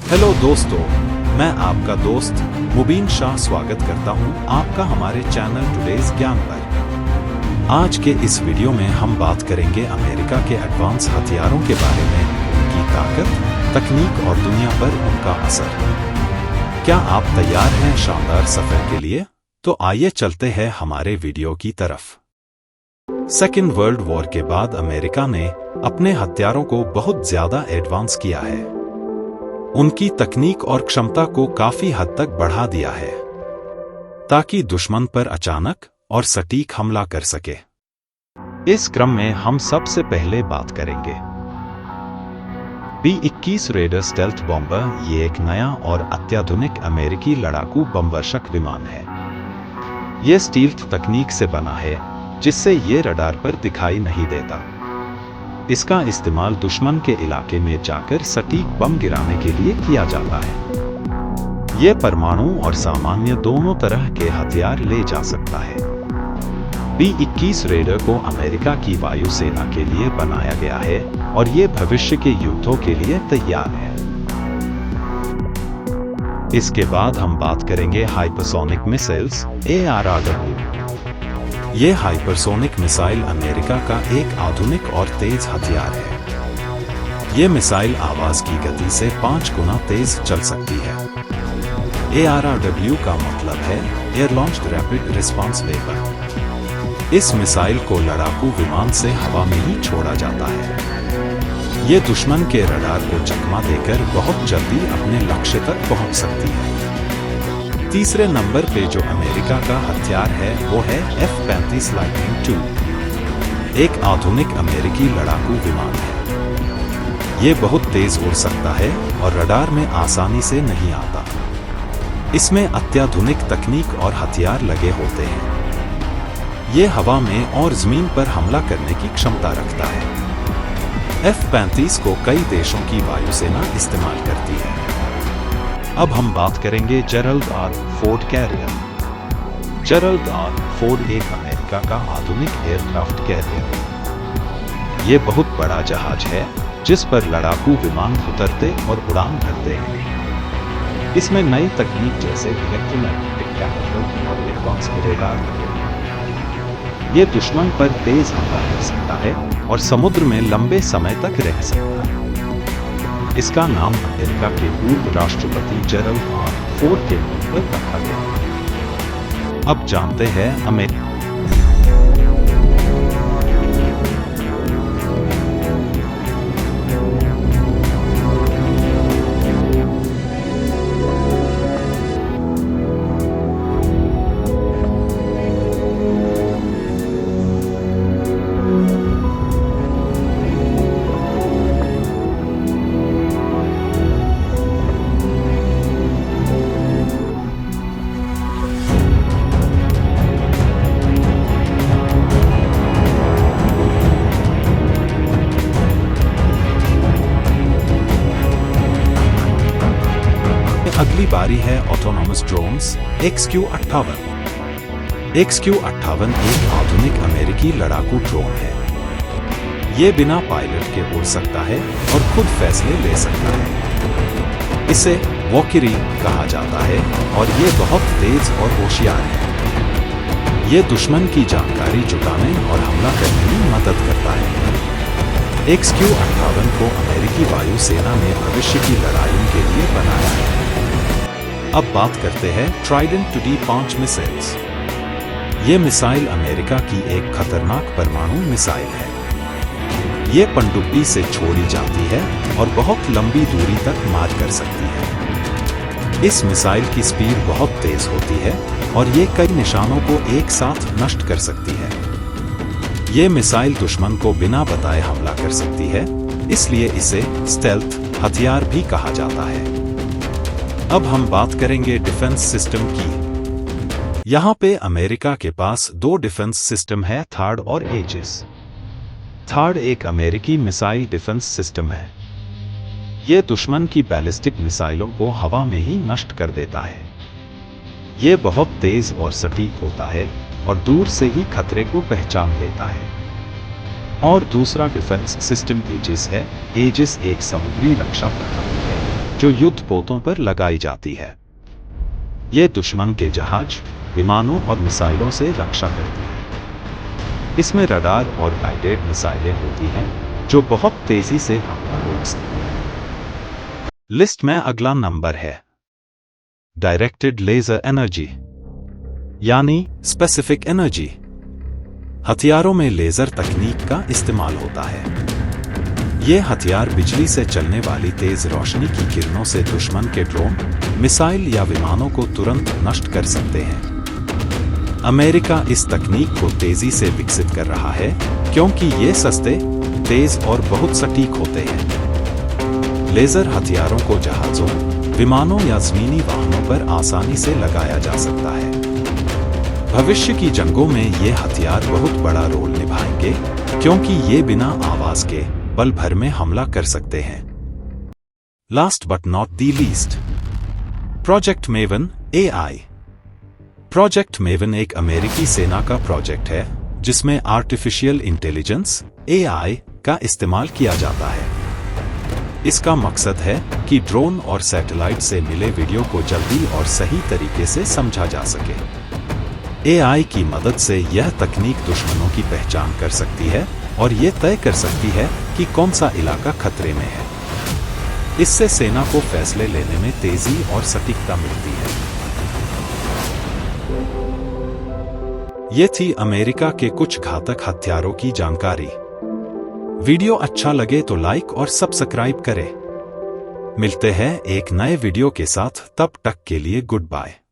Hello दोस्तों, मैं आपका दोस्त मुबीन शाह स्वागत करता हूं आपका हमारे चैनल टुडेज ज्ञान पर। आज के इस वीडियो में हम बात करेंगे अमेरिका के एडवांस हथियारों के बारे में, उनकी ताकत, तकनीक और दुनिया पर उनका असर। क्या आप तैयार हैं शानदार सफर के लिए? तो आइए चलते हैं हमारे वीडियो की तरफ। सेकेंड वर्ल्ड वॉर के बाद अमेरिका ने अपने हथियारों को बहुत ज्यादा एडवांस किया है। उनकी तकनीक और क्षमता को काफी हद तक बढ़ा दिया है ताकि दुश्मन पर अचानक और सटीक हमला कर सके। इस क्रम में हम सबसे पहले बात करेंगे B-21 रेडर स्टेल्थ बॉम्बर। ये एक नया और अत्याधुनिक अमेरिकी लड़ाकू बमवर्षक विमान है। ये स्टील्थ तकनीक से बना है जिससे ये रडार पर दिखाई नहीं देता। इसका इस्तेमाल दुश्मन के इलाके में जाकर सटीक बम गिराने के लिए किया जाता है। यह परमाणु और सामान्य दोनों तरह के हथियार ले जा सकता है। B-21 रेडर को अमेरिका की वायुसेना के लिए बनाया गया है और ये भविष्य के युद्धों के लिए तैयार है। इसके बाद हम बात करेंगे हाइपरसोनिक मिसाइल्स ARRW। ये हाइपरसोनिक मिसाइल अमेरिका का एक आधुनिक और तेज हथियार है। ये मिसाइल आवाज की गति से 5 गुना तेज चल सकती है। ARRW का मतलब है air launched rapid response vapour. इस मिसाइल को लड़ाकू विमान से हवा में ही छोड़ा जाता है। ये दुश्मन के रडार को चकमा देकर बहुत जल्दी अपने लक्ष्य तक पहुंच सकती है। तीसरे नंबर पे जो अमेरिका का हथियार है वो है F-35 लाइटनिंग II। एक आधुनिक अमेरिकी लड़ाकू विमान है। ये बहुत तेज उड़ सकता है और रडार में आसानी से नहीं आता। इसमें अत्याधुनिक तकनीक और हथियार लगे होते हैं। ये हवा में और जमीन पर हमला करने की क्षमता रखता है। F-35 को कई देशों की वायुसेना इस्तेमाल करती है। अब हम बात करेंगे Gerald R Ford carrier. Gerald R Ford एक अमेरिका का आधुनिक एयरक्राफ्ट कैरियर है। ये बहुत बड़ा जहाज है जिस पर लड़ाकू विमान उतरते और उड़ान भरते हैं। इसमें नई तकनीक जैसे इलेक्ट्रोमैग्नेटिक कैप्टर और एडवांस रेडार लगे हैं। ये दुश्मन पर तेज हमला कर सकता है और समुद्र में लंबे समय तक रह सकता है। इसका नाम अमेरिका के पूर्व राष्ट्रपति जेरल्ड आर फोर्ड के नाम पर रखा गया। अब जानते हैं अमेरिका अगली बारी है ऑटोनॉमस ड्रोन्स XQ-58। XQ-58 एक आधुनिक अमेरिकी लड़ाकू ड्रोन है। ये बिना पायलट के उड़ सकता है और खुद फैसले ले सकता है। इसे वॉकिरी कहा जाता है और ये बहुत तेज और होशियार है। ये दुश्मन की जानकारी जुटाने और हमला करने में मदद करता है। XQ-58 को अमेरिकी वायुसेना ने भविष्य की लड़ाइयों के लिए बनाया है। अब बात करते हैं ट्राइडेंट TD-5 मिसाइल्स। ये मिसाइल अमेरिका की एक खतरनाक परमाणु मिसाइल है। ये पनडुब्बी से छोड़ी जाती है और बहुत लंबी दूरी तक मार कर सकती है। इस मिसाइल की स्पीड बहुत तेज होती है और ये कई निशानों को एक साथ नष्ट कर सकती है। ये मिसाइल दुश्मन को बिना बताए हमला कर सकती है, इसलिए इसे स्टेल्थ हथियार भी कहा जाता है। अब हम बात करेंगे डिफेंस सिस्टम की। यहाँ पे अमेरिका के पास 2 डिफेंस सिस्टम है, थार्ड और एजिस। थार्ड एक अमेरिकी मिसाइल डिफेंस सिस्टम है। ये दुश्मन की बैलिस्टिक मिसाइलों को हवा में ही नष्ट कर देता है। ये बहुत तेज और सटीक होता है और दूर से ही खतरे को पहचान लेता है। और दूसरा डिफेंस सिस्टम एजिस है। एजिस एक समुद्री रक्षा प्रणाली है जो युद्धपोतों पर लगाई जाती है। ये दुश्मन के जहाज, विमानों और मिसाइलों से रक्षा करती है। इसमें रडार और गाइडेड मिसाइलें होती हैं जो बहुत तेजी से हमला रोक सकती हैं। लिस्ट में अगला नंबर है डायरेक्टेड लेजर एनर्जी यानी स्पेसिफिक एनर्जी। हथियारों में लेजर तकनीक का इस्तेमाल होता है। ये हथियार बिजली से चलने वाली तेज रोशनी की किरणों से दुश्मन के ड्रोन, मिसाइल या विमानों को तुरंत नष्ट कर सकते हैं। अमेरिका इस तकनीक को तेजी से विकसित कर रहा है क्योंकि ये सस्ते, तेज और बहुत सटीक होते हैं। लेजर हथियारों को जहाजों, विमानों या ज़मीनी वाहनों पर आसानी से लगाया जा सकता है। भविष्य की जंगों में ये हथियार बहुत बड़ा रोल निभाएंगे क्योंकि ये बिना आवाज के पल भर में हमला कर सकते हैं। Last but not the least, project maven AI। Project maven एक अमेरिकी सेना का प्रोजेक्ट है जिसमें आर्टिफिशियल इंटेलिजेंस AI का इस्तेमाल किया जाता है। इसका मकसद है कि ड्रोन और सैटेलाइट से मिले वीडियो को जल्दी और सही तरीके से समझा जा सके। AI की मदद से यह तकनीक दुश्मनों की पहचान कर सकती है और ये तय कर सकती है कि कौन सा इलाका खतरे में है। इससे सेना को फैसले लेने में तेजी और सटीकता मिलती है। ये थी अमेरिका के कुछ घातक हथियारों की जानकारी। वीडियो अच्छा लगे तो लाइक और सब्सक्राइब करें। मिलते हैं एक नए वीडियो के साथ, तब तक के लिए गुड बाय।